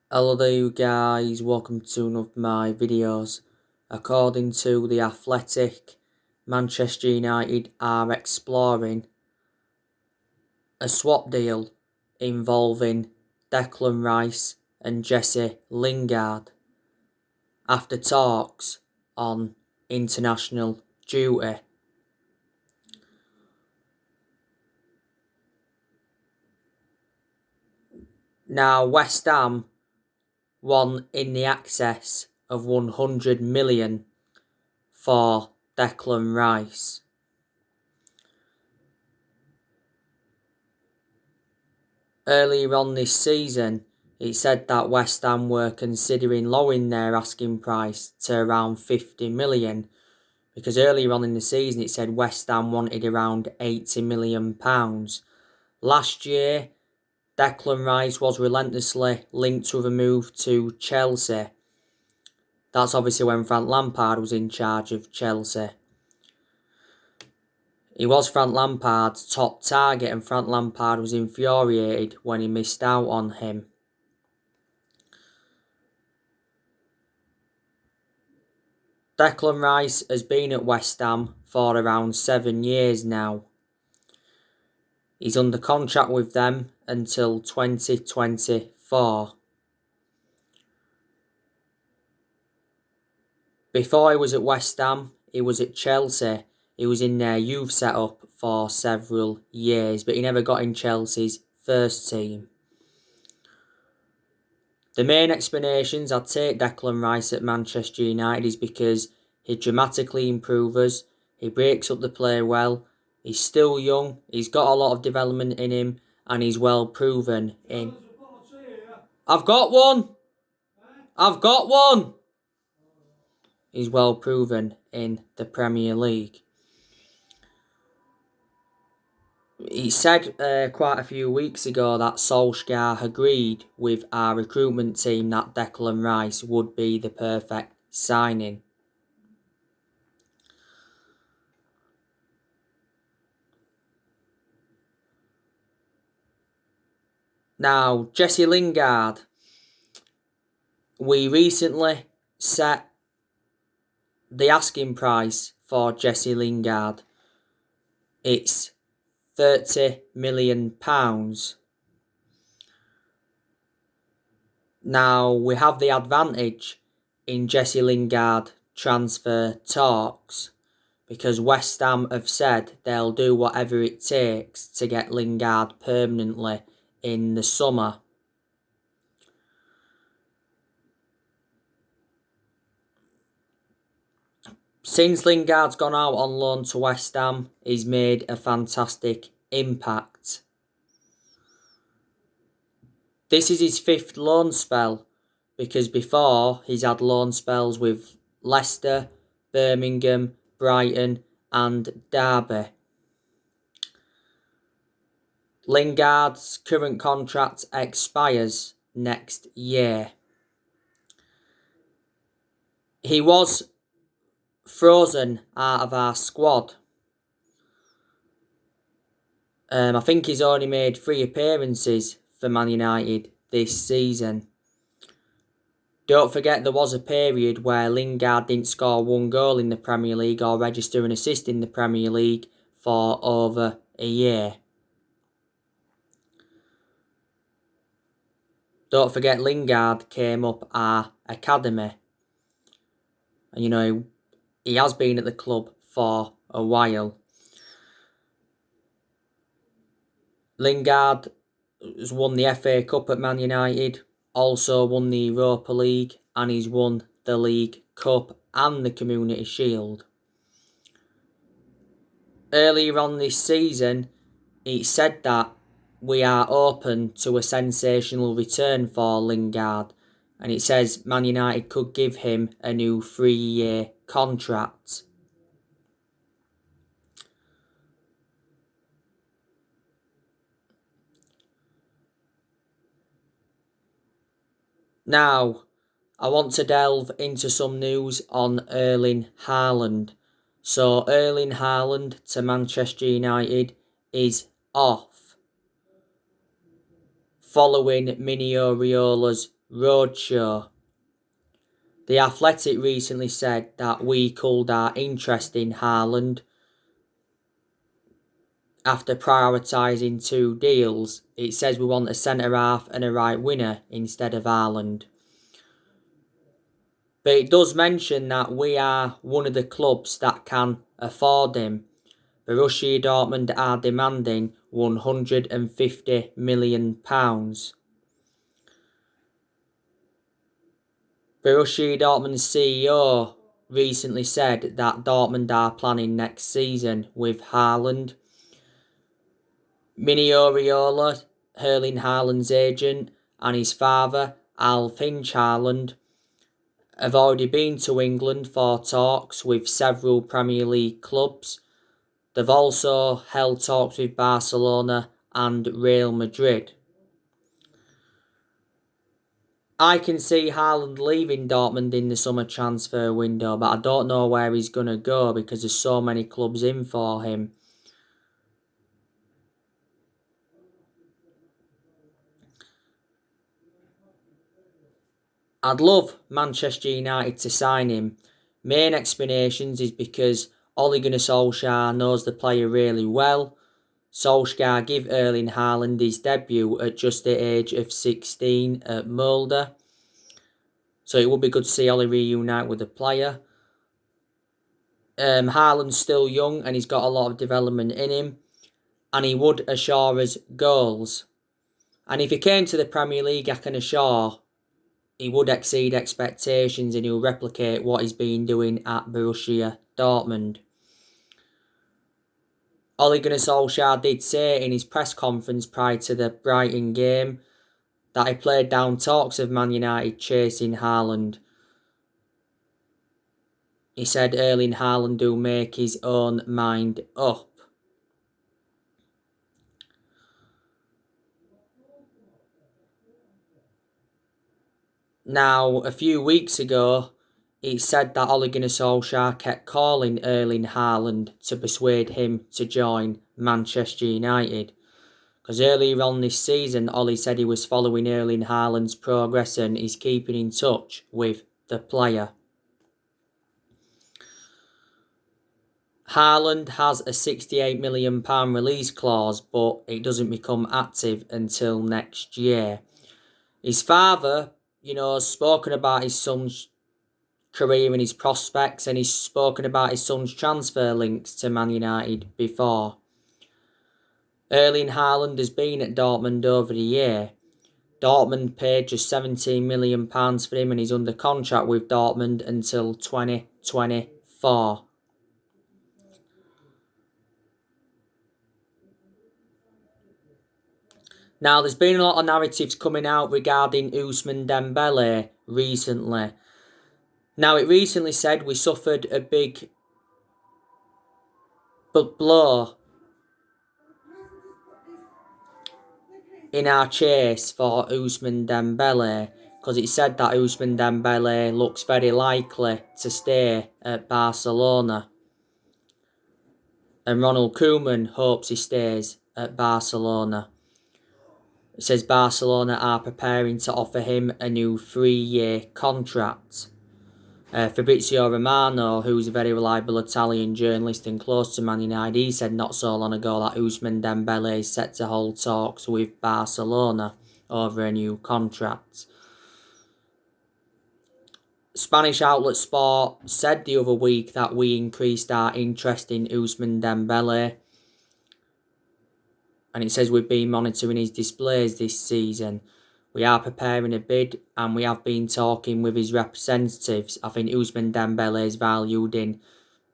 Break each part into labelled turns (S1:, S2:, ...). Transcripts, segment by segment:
S1: Hello there you guys, welcome to one of my videos. According to The Athletic, Manchester United are exploring a swap deal involving Declan Rice and Jesse Lingard after talks on international duty. Now West Ham won in the excess of 100 million for Declan Rice. Earlier on this season, it said that West Ham were considering lowering their asking price to around 50 million, because earlier on in the season it said West Ham wanted around 80 million pounds. Last year, Declan Rice was relentlessly linked with a move to Chelsea. That's obviously when Frank Lampard was in charge of Chelsea. He was Frank Lampard's top target, and Frank Lampard was infuriated when he missed out on him. Declan Rice has been at West Ham for around 7 years now. He's under contract with them until 2024. Before he was at West Ham, he was at Chelsea. He was in their youth setup for several years, but he never got in Chelsea's first team. The main explanations I'd take Declan Rice at Manchester United is because he dramatically improves, he breaks up the play well, he's still young, he's got a lot of development in him, and he's well proven in... I've got one! He's well proven in the Premier League. He said quite a few weeks ago that Solskjaer agreed with our recruitment team that Declan Rice would be the perfect signing. Now, Jesse Lingard. We recently set the asking price for Jesse Lingard. It's £30 million. Now, we have the advantage in Jesse Lingard transfer talks because West Ham have said they'll do whatever it takes to get Lingard permanently in the summer. Since Lingard's gone out on loan to West Ham, he's made a fantastic impact. This is his 5th loan spell, because before he's had loan spells with Leicester, Birmingham, Brighton and Derby. Lingard's current contract expires next year. He was frozen out of our squad. I think he's only made 3 appearances for Man United this season. Don't forget there was a period where Lingard didn't score 1 goal in the Premier League or register an assist in the Premier League for over a year. Don't forget Lingard came up our academy. And he has been at the club for a while. Lingard has won the FA Cup at Man United, also won the Europa League, and he's won the League Cup and the Community Shield. Earlier on this season, it said that we are open to a sensational return for Lingard, and it says Man United could give him a new 3-year contract. Now, I want to delve into some news on Erling Halland. So, Erling Halland to Manchester United is off, following Mino Raiola's roadshow. The Athletic recently said that we culled our interest in Halland after prioritising 2 deals. It says we want a centre-half and a right winger instead of Halland. But it does mention that we are one of the clubs that can afford him. Borussia Dortmund are demanding £150 million. Borussia Dortmund's CEO recently said that Dortmund are planning next season with Halland. Mini Oriola, Erling Haaland's agent, and his father, Alf Haaland, have already been to England for talks with several Premier League clubs. They've also held talks with Barcelona and Real Madrid. I can see Halland leaving Dortmund in the summer transfer window, but I don't know where he's going to go because there's so many clubs in for him. I'd love Manchester United to sign him. Main explanations is because Ole Gunnar Solskjaer knows the player really well. Solskjaer gave Erling Haaland his debut at just the age of 16 at Mulder. So it would be good to see Ole reunite with the player. Haaland's still young and he's got a lot of development in him. And he would assure us goals. And if he came to the Premier League, I can assure he would exceed expectations and he'll replicate what he's been doing at Borussia Dortmund. Ole Gunnar Solskjaer did say in his press conference prior to the Brighton game that he played down talks of Man United chasing Haaland. He said Erling Haaland will make his own mind up. Now, a few weeks ago, it said that Ole Gunnar Solskjaer kept calling Erling Haaland to persuade him to join Manchester United. Because earlier on this season, Ole said he was following Erling Haaland's progress and is keeping in touch with the player. Haaland has a £68 million release clause, but it doesn't become active until next year. His father, has spoken about his son's career and his prospects, and he's spoken about his son's transfer links to Man United before. Erling Haaland has been at Dortmund over the year. Dortmund paid just £17 million for him and he's under contract with Dortmund until 2024. Now, there's been a lot of narratives coming out regarding Ousmane Dembele recently. Now, it recently said we suffered a big blow in our chase for Ousmane Dembele, because it said that Ousmane Dembele looks very likely to stay at Barcelona. And Ronald Koeman hopes he stays at Barcelona. It says Barcelona are preparing to offer him a new 3-year contract. Fabrizio Romano, who's a very reliable Italian journalist and close to Man United, he said not so long ago that Ousmane Dembele is set to hold talks with Barcelona over a new contract. Spanish outlet Sport said the other week that we increased our interest in Ousmane Dembele. And it says we've been monitoring his displays this season. We are preparing a bid and we have been talking with his representatives. I think Ousmane Dembele is valued in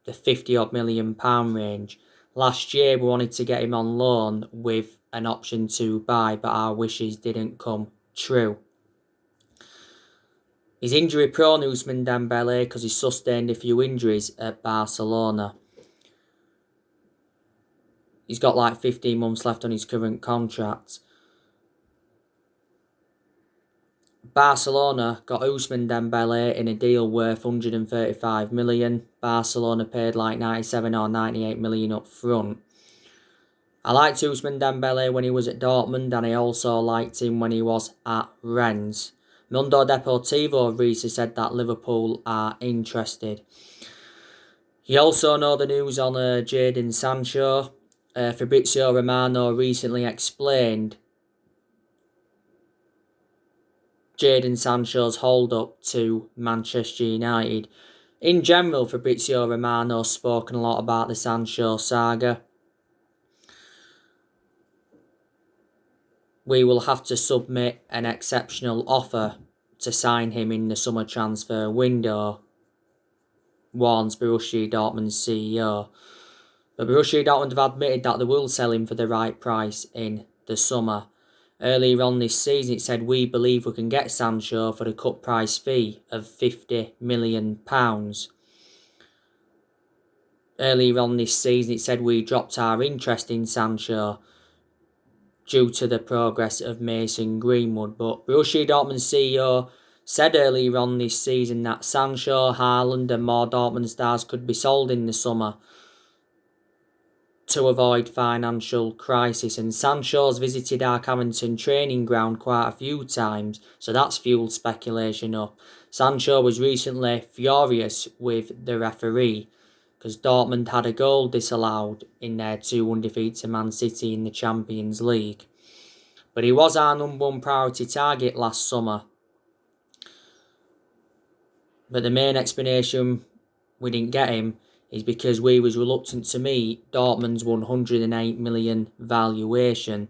S1: the £50 million range. Last year we wanted to get him on loan with an option to buy, but our wishes didn't come true. He's injury prone, Ousmane Dembele, because he's sustained a few injuries at Barcelona. He's got like 15 months left on his current contract. Barcelona got Ousmane Dembele in a deal worth 135 million. Barcelona paid like 97 or 98 million up front. I liked Ousmane Dembele when he was at Dortmund and I also liked him when he was at Rennes. Mundo Deportivo recently said that Liverpool are interested. You also know the news on Jadon Sancho. Fabrizio Romano recently explained Jadon Sancho's hold-up to Manchester United. In general, Fabrizio Romano's spoken a lot about the Sancho saga. We will have to submit an exceptional offer to sign him in the summer transfer window, warns Borussia Dortmund's CEO. But Borussia Dortmund have admitted that they will sell him for the right price in the summer. Earlier on this season, it said, we believe we can get Sancho for the cut price fee of £50 million. Earlier on this season, it said we dropped our interest in Sancho due to the progress of Mason Greenwood. But Borussia Dortmund's CEO said earlier on this season that Sancho, Halland and more Dortmund stars could be sold in the summer to avoid financial crisis. And Sancho's visited our Carrington training ground quite a few times, so that's fueled speculation up. Sancho was recently furious with the referee because Dortmund had a goal disallowed in their 2-1 defeat to Man City in the Champions League. But he was our number one priority target last summer. But the main explanation we didn't get him is because we was reluctant to meet Dortmund's 108 million valuation.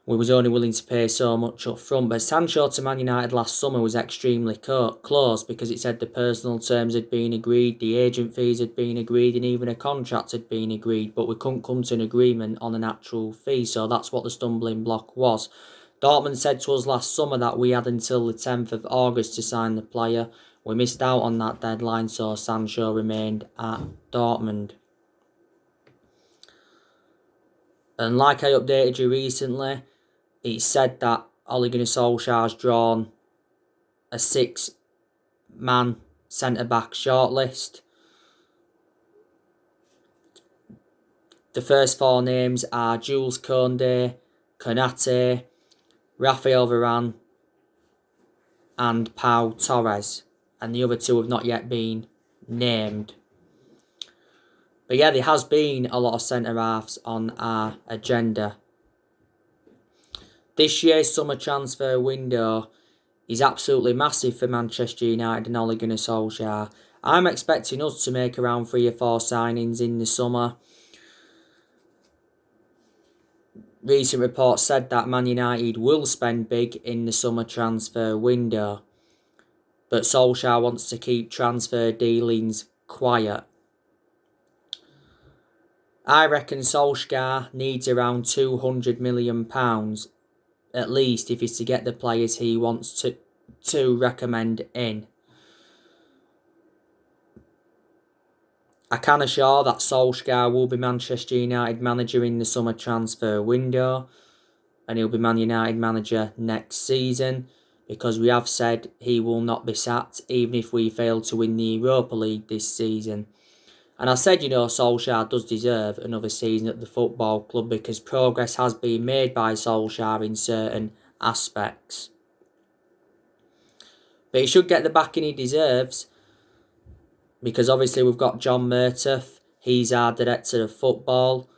S1: We was only willing to pay so much up front. But Sancho to Man United last summer was extremely close because it said the personal terms had been agreed, the agent fees had been agreed, and even a contract had been agreed. But we couldn't come to an agreement on an actual fee, so that's what the stumbling block was. Dortmund said to us last summer that we had until the 10th of August to sign the player. We missed out on that deadline, so Sancho remained at Dortmund. And like I updated you recently, it said that Ole Gunnar Solskjaer's drawn a 6-man centre-back shortlist. The first 4 names are Jules Koundé, Konate, Rafael Varane and Pau Torres. And the other 2 have not yet been named. But yeah, there has been a lot of centre-halves on our agenda. This year's summer transfer window is absolutely massive for Manchester United and Ole Gunnar Solskjaer. I'm expecting us to make around 3 or 4 signings in the summer. Recent reports said that Man United will spend big in the summer transfer window. But Solskjaer wants to keep transfer dealings quiet. I reckon Solskjaer needs around £200 million at least if he's to get the players he wants to recommend in. I can assure that Solskjaer will be Manchester United manager in the summer transfer window, and he'll be Man United manager next season, because we have said he will not be sacked even if we fail to win the Europa League this season. And I said, Solskjaer does deserve another season at the football club because progress has been made by Solskjaer in certain aspects. But he should get the backing he deserves because obviously we've got John Murtough. He's our director of football.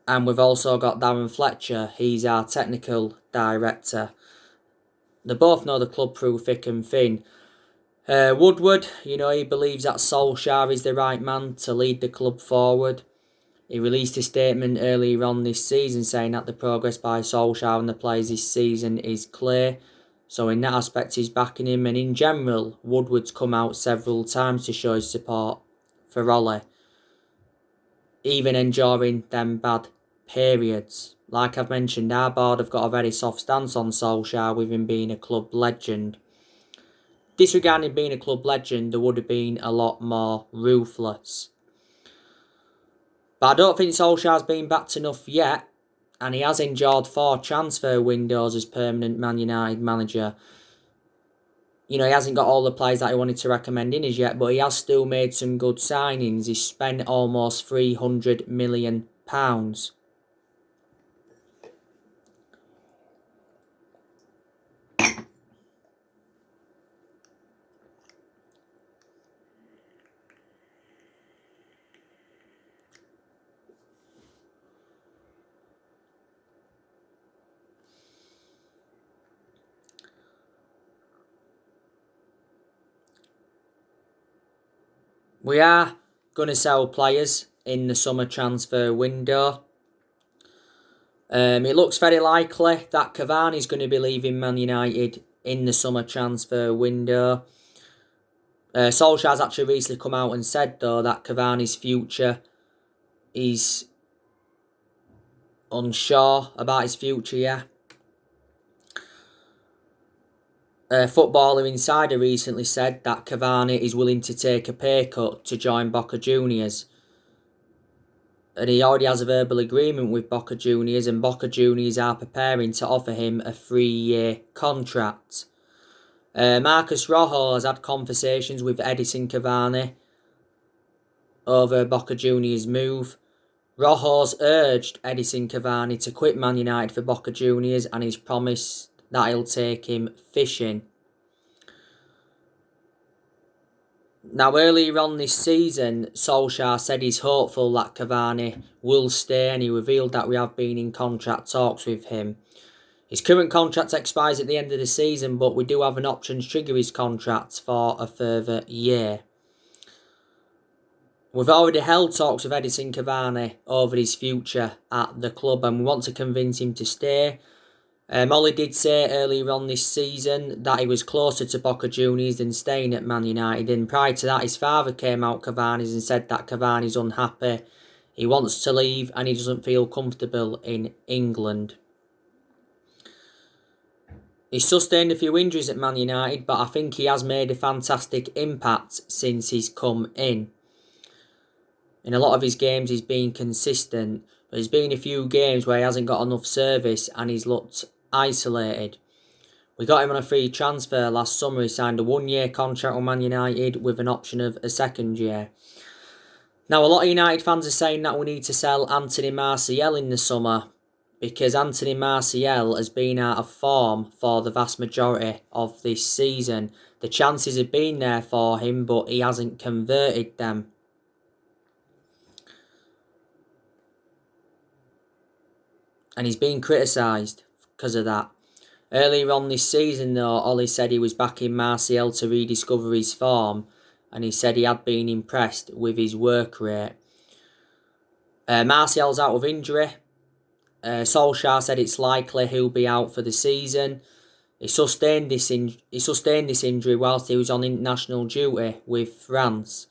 S1: And we've also got Darren Fletcher. He's our technical director. They both know the club through thick and thin. Woodward, he believes that Solskjaer is the right man to lead the club forward. He released a statement earlier on this season saying that the progress by Solskjaer and the players this season is clear. So in that aspect, he's backing him. And in general, Woodward's come out several times to show his support for Ole, even enduring them bad periods. Like I've mentioned, our board have got a very soft stance on Solskjaer with him being a club legend. Disregarding being a club legend, there would have been a lot more ruthless. But I don't think Solskjaer's been backed enough yet, and he has endured 4 transfer windows as permanent Man United manager. He hasn't got all the players that he wanted to recommend in as yet, but he has still made some good signings. He's spent almost £300 million. We are going to sell players in the summer transfer window. It looks very likely that Cavani is going to be leaving Man United in the summer transfer window. Solskjaer's actually recently come out and said, though, that Cavani's future is unsure about his future, yeah. Footballer Insider recently said that Cavani is willing to take a pay cut to join Boca Juniors. And he already has a verbal agreement with Boca Juniors, and Boca Juniors are preparing to offer him a 3-year contract. Marcus Rojo has had conversations with Edison Cavani over Boca Juniors' move. Rojo's urged Edison Cavani to quit Man United for Boca Juniors, and he's promised that he'll take him fishing. Now, earlier on this season, Solskjaer said he's hopeful that Cavani will stay, and he revealed that we have been in contract talks with him. His current contract expires at the end of the season, but we do have an option to trigger his contract for a further year. We've already held talks with Edison Cavani over his future at the club, and we want to convince him to stay. Ollie did say earlier on this season that he was closer to Boca Juniors than staying at Man United, and prior to that his father came out Cavani's and said that Cavani's unhappy, he wants to leave and he doesn't feel comfortable in England. He's sustained a few injuries at Man United, but I think he has made a fantastic impact since he's come in. In a lot of his games he's been consistent, but there's been a few games where he hasn't got enough service and he's looked isolated. We got him on a free transfer last summer. He signed a 1-year contract with Man United with an option of a 2nd year. Now, a lot of United fans are saying that we need to sell Anthony Martial in the summer because Anthony Martial has been out of form for the vast majority of this season. The chances have been there for him, but he hasn't converted them. And he's been criticised because of that. Earlier on this season, though, Ollie said he was backing Martial to rediscover his form, and he said he had been impressed with his work rate. Martial's out with injury. Solskjaer said it's likely he'll be out for the season. He sustained this injury whilst he was on international duty with France.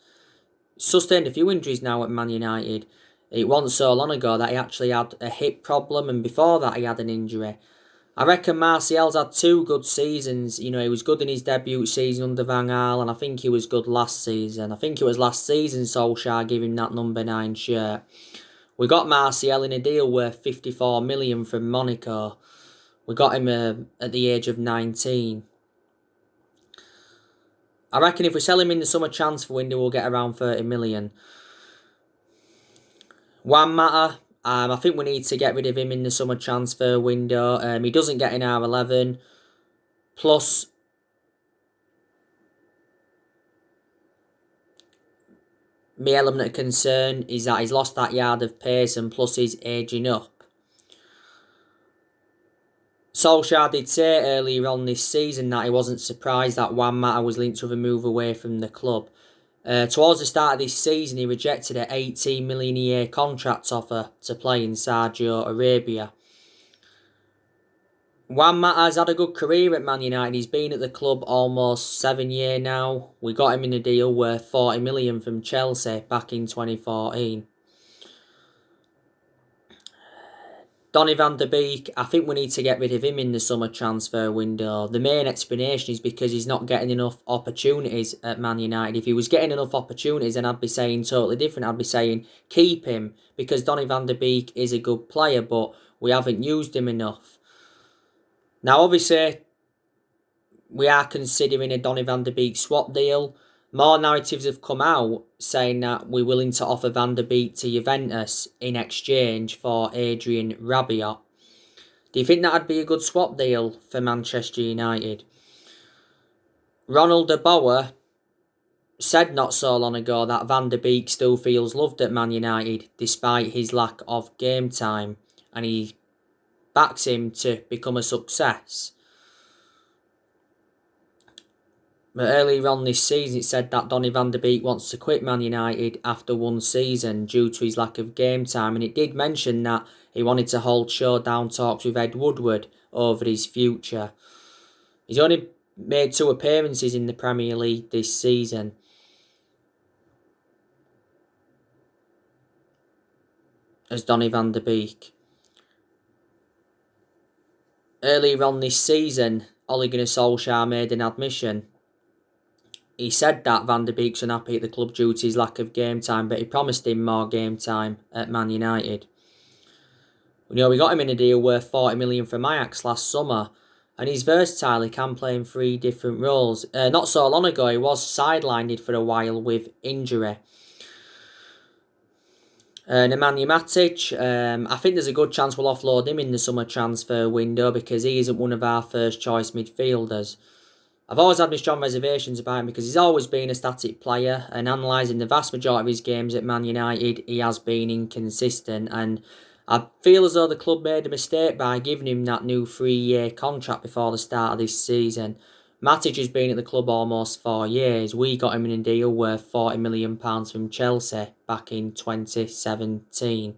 S1: He's sustained a few injuries now at Man United. It wasn't so long ago that he actually had a hip problem, and before that he had an injury. I reckon Martial's had 2 good seasons. You know, he was good in his debut season under Van Gaal, and I think he was good last season. I think it was last season Solskjaer gave him that number 9 shirt. We got Martial in a deal worth 54 million from Monaco. We got him at the age of 19. I reckon if we sell him in the summer transfer window, we'll get around 30 million. Juan Mata, I think we need to get rid of him in the summer transfer window. He doesn't get in our 11. Plus, my element of concern is that he's lost that yard of pace, and plus he's ageing up. Solskjaer did say earlier on this season that he wasn't surprised that Juan Mata was linked with a move away from the club. Towards the start of this season, he rejected an 18 million a year contract offer to play in Saudi Arabia. Juan Mata has had a good career at Man United. He's been at the club almost 7 years now. We got him in a deal worth 40 million from Chelsea back in 2014. Donny van der Beek, I think we need to get rid of him in the summer transfer window. The main explanation is because he's not getting enough opportunities at Man United. If he was getting enough opportunities, then I'd be saying totally different. I'd be saying keep him, because Donny van der Beek is a good player, but we haven't used him enough. Now, obviously, we are considering a Donny van der Beek swap deal. More narratives have come out saying that we're willing to offer Van der Beek to Juventus in exchange for Adrian Rabiot. Do you think that would be a good swap deal for Manchester United? Ronald de Boer said not so long ago that Van der Beek still feels loved at Man United despite his lack of game time, and he backs him to become a success. But earlier on this season, it said that Donny van de Beek wants to quit Man United after one season due to his lack of game time. And it did mention that he wanted to hold showdown talks with Ed Woodward over his future. He's only made 2 appearances in the Premier League this season. As Donny van de Beek. Earlier on this season, Ole Gunnar Solskjaer made an admission. He said that Van de Beek's unhappy at the club due to his lack of game time, but he promised him more game time at Man United. We got him in a deal worth 40 million from Ajax last summer, and he's versatile. He can play in 3 different roles. Not so long ago, he was sidelined for a while with injury. Nemanja Matic, I think there's a good chance we'll offload him in the summer transfer window because he isn't one of our first choice midfielders. I've always had my strong reservations about him because he's always been a static player, and analysing the vast majority of his games at Man United, he has been inconsistent, and I feel as though the club made a mistake by giving him that new 3-year contract before the start of this season. Matic has been at the club almost 4 years. We got him in a deal worth £40 million from Chelsea back in 2017.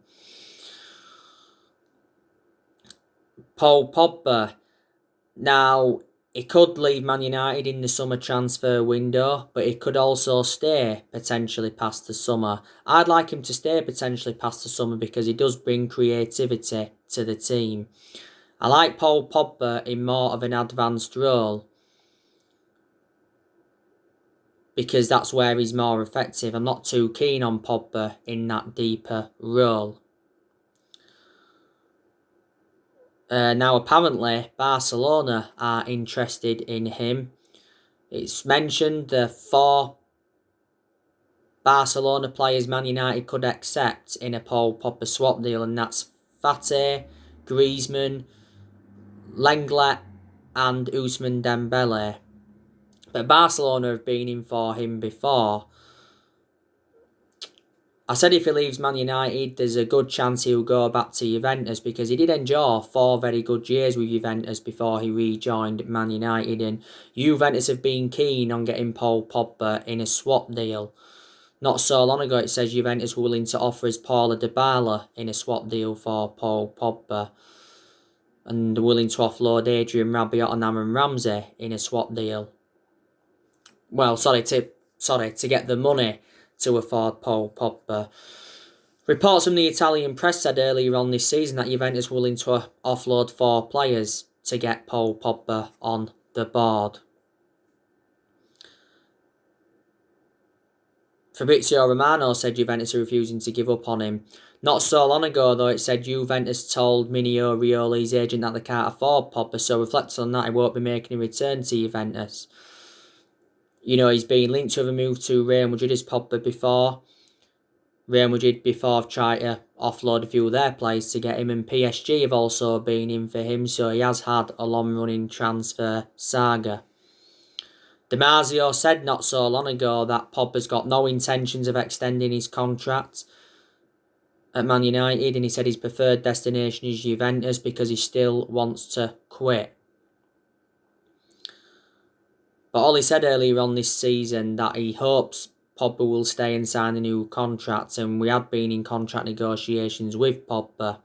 S1: Paul Pogba. Now, he could leave Man United in the summer transfer window, but he could also stay potentially past the summer. I'd like him to stay potentially past the summer because he does bring creativity to the team. I like Paul Pogba in more of an advanced role because that's where he's more effective. I'm not too keen on Pogba in that deeper role. Now, apparently, Barcelona are interested in him. It's mentioned the 4 Barcelona players Man United could accept in a Paul Pogba swap deal, and that's Fati, Griezmann, Lenglet and Ousmane Dembele. But Barcelona have been in for him before. I said if he leaves Man United, there's a good chance he'll go back to Juventus because he did enjoy 4 very good years with Juventus before he rejoined Man United, and Juventus have been keen on getting Paul Pogba in a swap deal. Not so long ago, it says Juventus were willing to offer us Paulo Dybala in a swap deal for Paul Pogba, and they're willing to offload Adrian Rabiot and Aaron Ramsey in a swap deal. Well, to get the money to afford Paul Pogba. Reports from the Italian press said earlier on this season that Juventus were willing to offload 4 players to get Paul Pogba on the board. Fabrizio Romano said Juventus are refusing to give up on him. Not so long ago, though, it said Juventus told Minio Rioli's agent that they can't afford Pogba, so reflecting on that, he won't be making a return to Juventus. He's been linked to a move to Real Madrid as Pogba before. Real Madrid before have tried to offload a few of their players to get him, and PSG have also been in for him, so he has had a long-running transfer saga. Damasio said not so long ago that Pogba's got no intentions of extending his contract at Man United, and he said his preferred destination is Juventus because he still wants to quit. But Ollie said earlier on this season that he hopes Pogba will stay and sign a new contract, and we had been in contract negotiations with Pogba.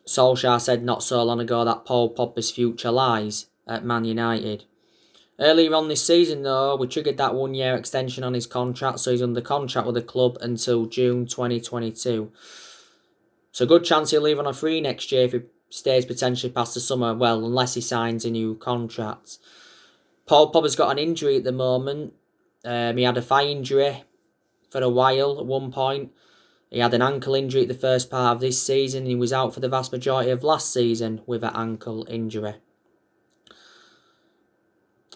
S1: Solskjaer said not so long ago that Paul Pogba's future lies at Man United. Earlier on this season, though, we triggered that 1-year extension on his contract, so he's under contract with the club until June 2022. So good chance he'll leave on a free next year if he stays potentially past the summer, well, unless he signs a new contract. Paul Pogba's got an injury at the moment. He had a thigh injury for a while at one point. He had an ankle injury at the first part of this season. He was out for the vast majority of last season with an ankle injury.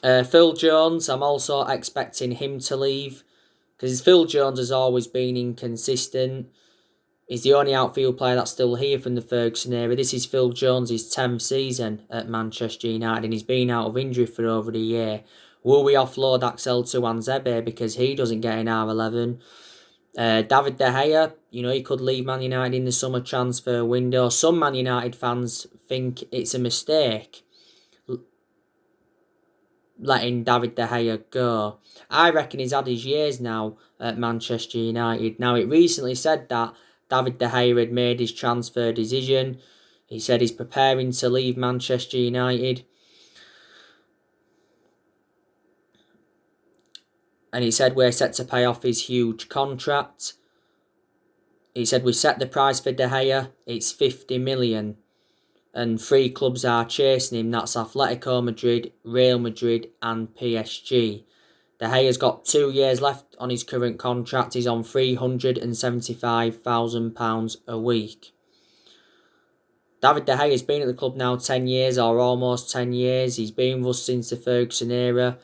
S1: Phil Jones, I'm also expecting him to leave because Phil Jones has always been inconsistent. He's the only outfield player that's still here from the Ferguson era. This is Phil Jones' 10th season at Manchester United, and he's been out of injury for over a year. Will we offload Axel Tuanzebe because he doesn't get in our 11? David De Gea, he could leave Man United in the summer transfer window. Some Man United fans think it's a mistake letting David De Gea go. I reckon he's had his years now at Manchester United. Now, it recently said that David De Gea had made his transfer decision. He said he's preparing to leave Manchester United. And he said we're set to pay off his huge contract. He said we set the price for De Gea. It's 50 million. And 3 clubs are chasing him. That's Atletico Madrid, Real Madrid and PSG. De Gea's got 2 years left on his current contract. He's on £375,000 a week. David De Gea has been at the club now 10 years or almost 10 years. He's been with us since the Ferguson era.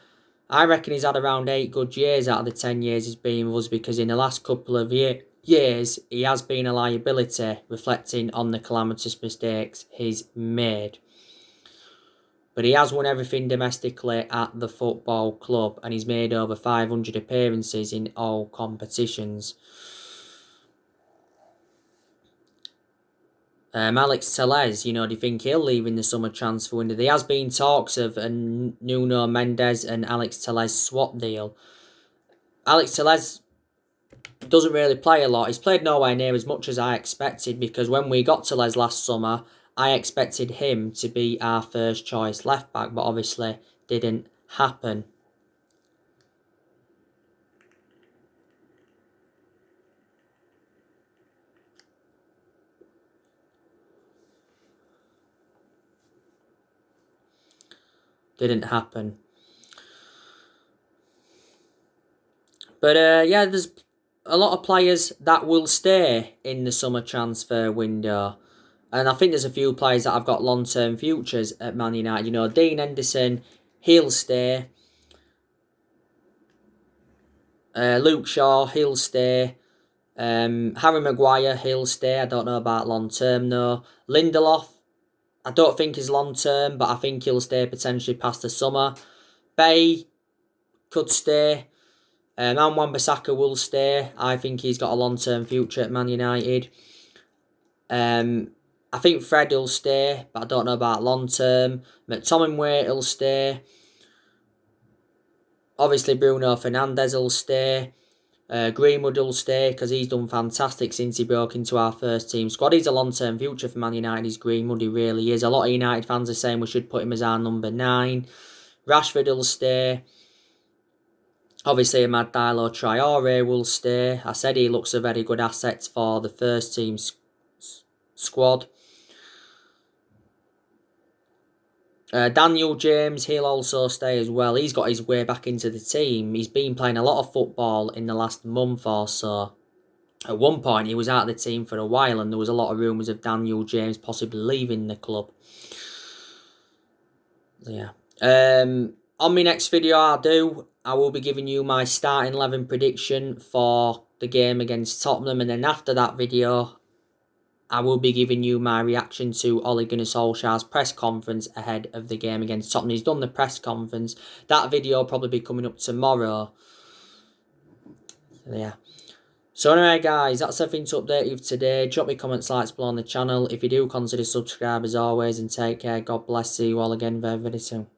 S1: I reckon he's had around 8 good years out of the 10 years he's been with us, because in the last couple of years he has been a liability, reflecting on the calamitous mistakes he's made. But he has won everything domestically at the football club, and he's made over 500 appearances in all competitions. Alex Telles, do you think he'll leave in the summer transfer window? There has been talks of a Nuno Mendes and Alex Telles swap deal. Alex Telles doesn't really play a lot. He's played nowhere near as much as I expected, because when we got Telles last summer, I expected him to be our first choice left back, but obviously didn't happen. Didn't happen. But yeah, there's a lot of players that will stay in the summer transfer window. And I think there's a few players that have got long-term futures at Man United. Dean Henderson, he'll stay. Luke Shaw, he'll stay. Harry Maguire, he'll stay. I don't know about long-term though. Lindelof, I don't think he's long-term, but I think he'll stay potentially past the summer. Bay could stay. Wan-Bissaka will stay. I think he's got a long-term future at Man United. I think Fred will stay, but I don't know about long-term. McTominay will stay. Obviously, Bruno Fernandes will stay. Greenwood will stay, because he's done fantastic since he broke into our first team squad. He's a long-term future for Man United, he's Greenwood, he really is. A lot of United fans are saying we should put him as our number 9. Rashford will stay. Obviously, Amad Diallo Traore will stay. I said he looks a very good asset for the first team squad. Daniel James, he'll also stay as well. He's got his way back into the team. He's been playing a lot of football in the last month or so. At one point, he was out of the team for a while, and there was a lot of rumours of Daniel James possibly leaving the club. Yeah. On my next video I will be giving you my starting 11 prediction for the game against Tottenham, and then after that video, I will be giving you my reaction to Ole Gunnar Solskjaer's press conference ahead of the game against Tottenham. He's done the press conference. That video will probably be coming up tomorrow. Yeah. So anyway, guys, that's everything to update you today. Drop me comments, likes below on the channel. If you do, consider subscribe as always, and take care. God bless. See you all again very, very soon.